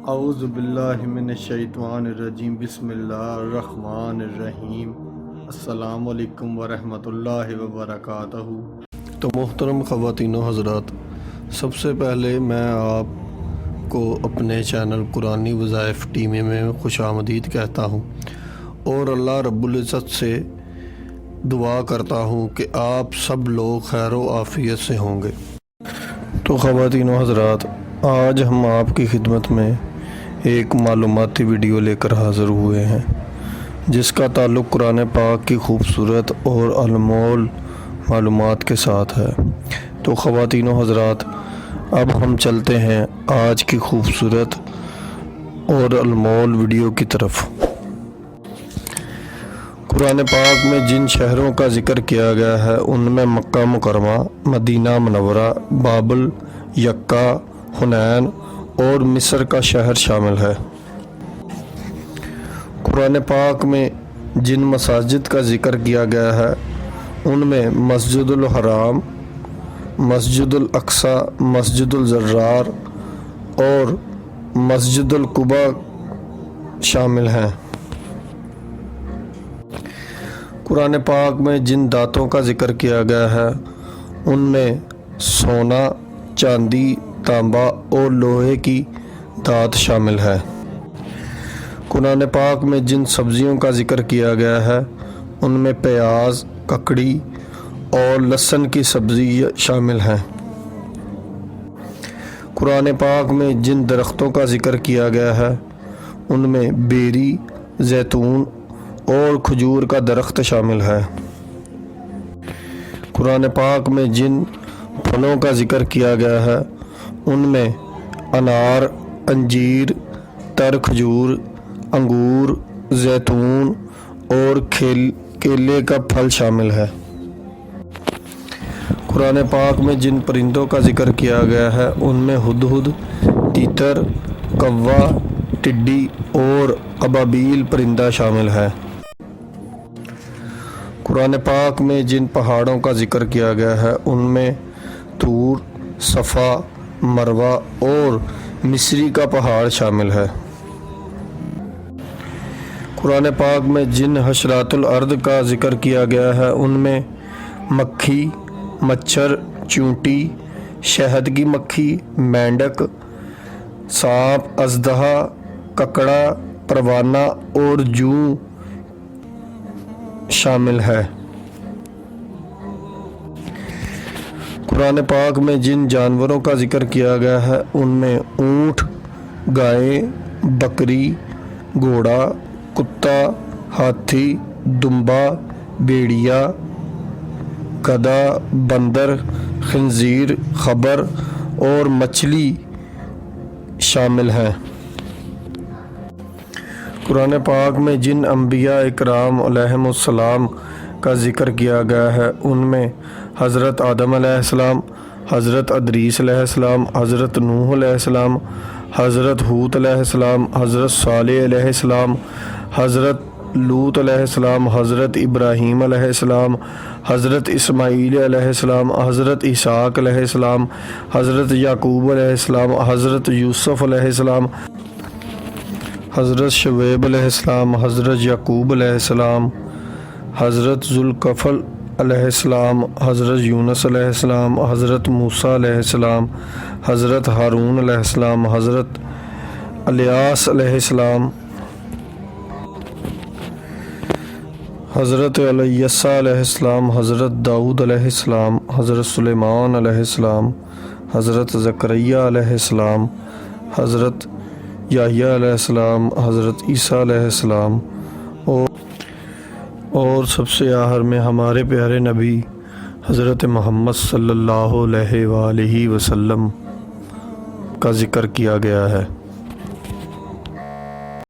اعوذ باللہ من الشیطان الرجیم بسم اللہ الرحمن الرحیم السلام علیکم ورحمۃ اللہ وبرکاتہ۔ تو محترم خواتین و حضرات، سب سے پہلے میں آپ کو اپنے چینل قرآنی وظائف ٹیم میں خوش آمدید کہتا ہوں اور اللہ رب العزت سے دعا کرتا ہوں کہ آپ سب لوگ خیر و عافیت سے ہوں گے۔ تو خواتین و حضرات، آج ہم آپ کی خدمت میں ایک معلوماتی ویڈیو لے کر حاضر ہوئے ہیں جس کا تعلق قرآن پاک کی خوبصورت اور انمول معلومات کے ساتھ ہے۔ تو خواتین و حضرات، اب ہم چلتے ہیں آج کی خوبصورت اور انمول ویڈیو کی طرف۔ قرآن پاک میں جن شہروں کا ذکر کیا گیا ہے ان میں مکہ مکرمہ، مدینہ منورہ، بابل، یکا، حنین اور مصر کا شہر شامل ہے۔ قرآن پاک میں جن مساجد کا ذکر کیا گیا ہے ان میں مسجد الحرام، مسجد الاقصی، مسجد الزرار اور مسجد القبا شامل ہیں۔ قرآن پاک میں جن دھاتوں کا ذکر کیا گیا ہے ان میں سونا، چاندی، تانبا اور لوہے کی دھات شامل ہے۔ قرآن پاک میں جن سبزیوں کا ذکر کیا گیا ہے ان میں پیاز، ککڑی اور لہسن کی سبزی شامل ہیں۔ قرآن پاک میں جن درختوں کا ذکر کیا گیا ہے ان میں بیری، زیتون اور کھجور کا درخت شامل ہے۔ قرآن پاک میں جن پھلوں کا ذکر کیا گیا ہے ان میں انار، انجیر، تر کھجور، انگور، زیتون اور کیلے کا پھل شامل ہے۔ قرآن پاک میں جن پرندوں کا ذکر کیا گیا ہے ان میں ہدہد، تیتر، کوا، ٹڈی اور ابابیل پرندہ شامل ہے۔ قرآن پاک میں جن پہاڑوں کا ذکر کیا گیا ہے ان میں طور، صفا، مروہ اور مصری کا پہاڑ شامل ہے۔ قرآن پاک میں جن حشرات الارض کا ذکر کیا گیا ہے ان میں مکھی، مچھر، چیونٹی، شہد کی مکھی، مینڈک، سانپ، اژدہا، ککڑا، پروانہ اور جوں شامل ہے۔ قرآن پاک میں جن جانوروں کا ذکر کیا گیا ہے ان میں اونٹ، گائے، بکری، گھوڑا، کتا، ہاتھی، دمبا، بھیڑیا، گدھا، بندر، خنزیر، خبر اور مچھلی شامل ہیں۔ قرآن پاک میں جن انبیاء اکرام علیہم السلام کا ذکر کیا گیا ہے ان میں حضرت آدم علیہ السلام، حضرت ادریس علیہ السلام، حضرت نوح علیہ السلام، حضرت ہود علیہ السلام، حضرت صالح علیہ السلام، حضرت لوط علیہ السلام، حضرت ابراہیم علیہ السلام، حضرت اسماعیل علیہ السلام، حضرت اسحاق علیہ السلام، حضرت یعقوب علیہ السلام، حضرت یوسف علیہ السلام، حضرت شعیب علیہ السلام، حضرت یعقوب علیہ السلام، حضرت ذوالکفل علیہ السلام، حضرت یونس علیہ السلام، حضرت موسیٰ علیہ السلام، حضرت ہارون علیہ السلام، حضرت الیاس علیہ السلام، حضرت الیسع علیہ السلام، حضرت داؤد علیہ السلام، حضرت سلیمان علیہ السلام، حضرت زکریا علیہ السلام، حضرت یحییٰ علیہ السلام، حضرت عیسیٰ علیہ السلام اور سب سے آخر میں ہمارے پیارے نبی حضرت محمد صلی اللہ علیہ وآلہ وسلم کا ذکر کیا گیا ہے۔